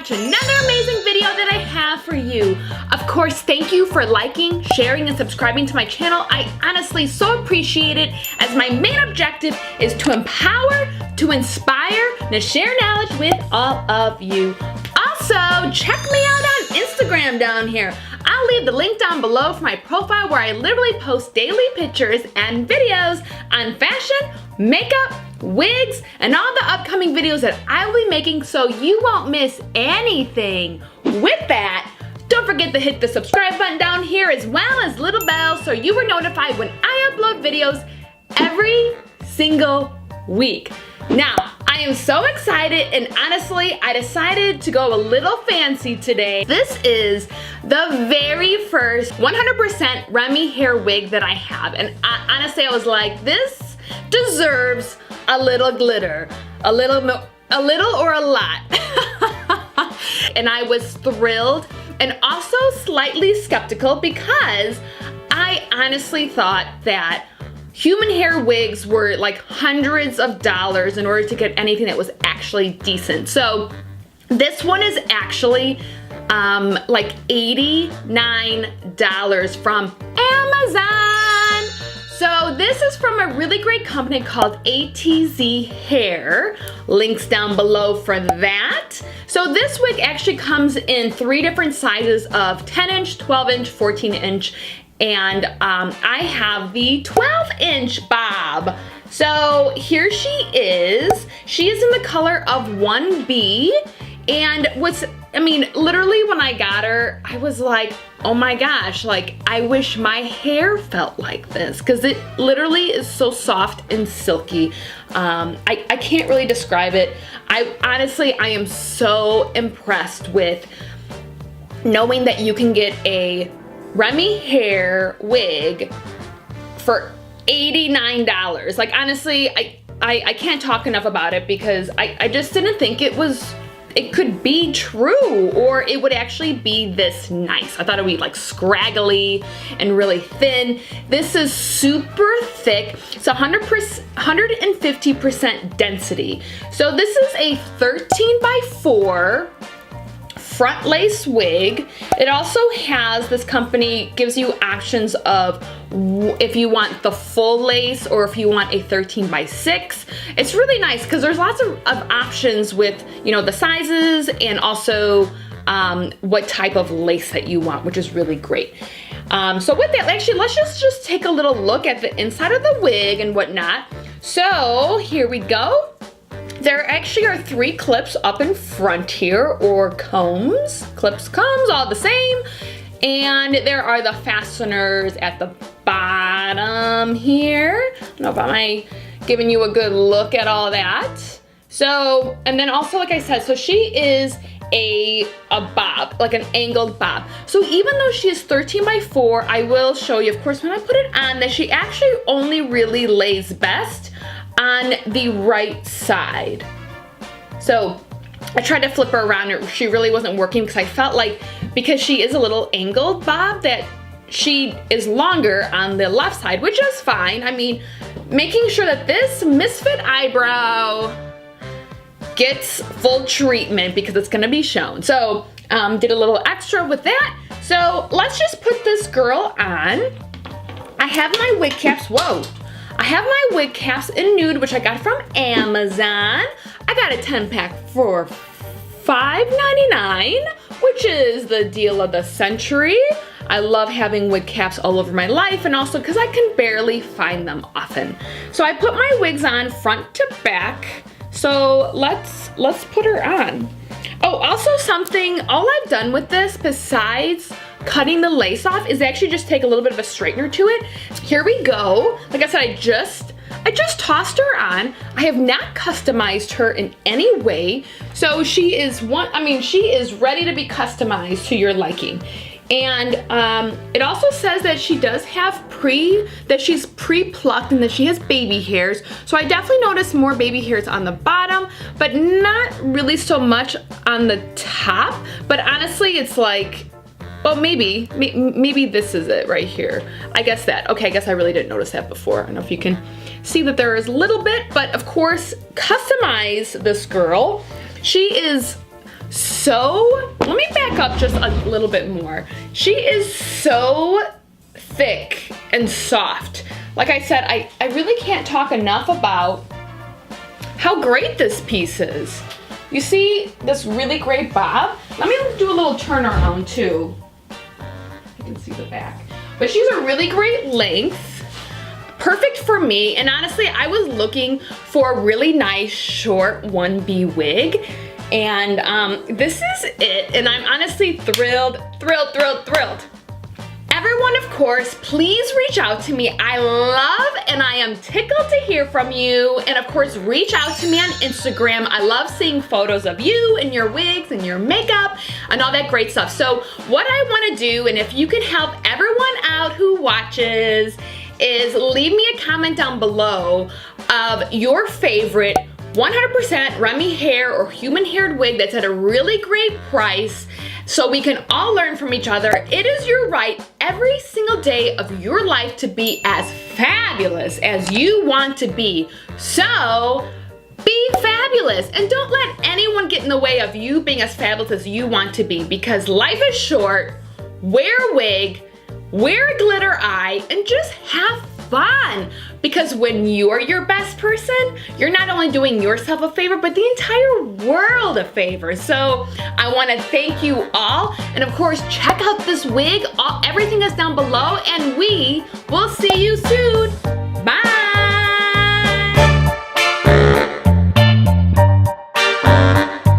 watch another amazing video that I have for you. Of course, thank you for liking, sharing, and subscribing to my channel. I honestly so appreciate it, as my main objective is to empower, to inspire, and to share knowledge with all of you. Also, check me out on Instagram down here. I'll leave the link down below for my profile, where I literally post daily pictures and videos on fashion, makeup, wigs, and all the upcoming videos that I will be making, so you won't miss anything. With that, don't forget to hit the subscribe button down here, as well as little bell, so you are notified when I upload videos every single week. Now, I am so excited, and honestly, I decided to go a little fancy today. This is the very first 100% Remy Hair Wig that I have, and honestly, I was like, this deserves a little glitter, a little or a lot. And I was thrilled and also slightly skeptical, because I honestly thought that human hair wigs were like hundreds of dollars in order to get anything that was actually decent. So this one is actually like $89 from Amazon. So this is from a really great company called ATZHAIR. Links down below for that. So this wig actually comes in 3 different sizes of 10-inch, 12-inch, 14-inch, and I have the 12-inch bob. So here she is. She is in the color of 1B, and literally when I got her, I was like, oh my gosh, like, I wish my hair felt like this, because it literally is so soft and silky. I can't really describe it. Honestly, I am so impressed with knowing that you can get a Remy Hair Wig for $89. Like, honestly, I can't talk enough about it, because I just didn't think it could be true, or it would actually be this nice. I thought it would be like scraggly and really thin. This is super thick. It's 150% density. So this is a 13x4 front lace wig. It also has, this company gives you options of if you want the full lace or if you want a 13x6. It's really nice, because there's lots of options with, you know, the sizes, and also what type of lace that you want, which is really great. So with that, actually, let's just take a little look at the inside of the wig and whatnot. So here we go. There actually are 3 clips up in front here, or combs. Clips, combs, all the same. And there are the fasteners at the bottom here. I don't know if I'm giving you a good look at all that. So, and then also, like I said, so she is a bob, like an angled bob. So even though she is 13x4, I will show you, of course, when I put it on, that she actually only really lays best on the right side. So I tried to flip her around, she really wasn't working, because I felt like, because she is a little angled bob, that she is longer on the left side, which is fine. I mean, making sure that this misfit eyebrow gets full treatment, because it's gonna be shown. So did a little extra with that. So let's just put this girl on. I have my wig caps, whoa. I have my wig caps in nude, which I got from Amazon. I got a 10-pack for $5.99, which is the deal of the century. I love having wig caps all over my life, and also because I can barely find them often. So I put my wigs on front to back. So let's put her on. Oh, also something, all I've done with this, besides cutting the lace off, is actually just take a little bit of a straightener to it. Here we go. Like I said, I just tossed her on. I have not customized her in any way. So she is she is ready to be customized to your liking. And it also says that she does have she's pre-plucked, and that she has baby hairs. So I definitely noticed more baby hairs on the bottom, but not really so much on the top. But honestly, it's like, well, maybe this is it right here. I guess that, okay, I guess I really didn't notice that before. I don't know if you can see that there is a little bit, but of course, customize this girl. She is so so, let me back up just a little bit more. She is so thick and soft. Like I said, I really can't talk enough about how great this piece is. You see this really great bob? Let me do a little turnaround too. You can see the back. But she's a really great length. Perfect for me, and honestly, I was looking for a really nice short 1B wig, and this is it, and I'm honestly thrilled. Everyone, of course, please reach out to me. I love and I am tickled to hear from you, and of course, reach out to me on Instagram. I love seeing photos of you and your wigs and your makeup and all that great stuff. So what I want to do, and if you can help everyone out who watches, is leave me a comment down below of your favorite 100% Remy hair or human haired wig that's at a really great price, so we can all learn from each other. It is your right every single day of your life to be as fabulous as you want to be. So be fabulous, and don't let anyone get in the way of you being as fabulous as you want to be, because life is short. Wear a wig, wear a glitter eye, and just have fun, because when you're your best person, you're not only doing yourself a favor, but the entire world a favor. So I want to thank you all, and of course, check out this wig. Everything is down below, and we will see you soon. Bye.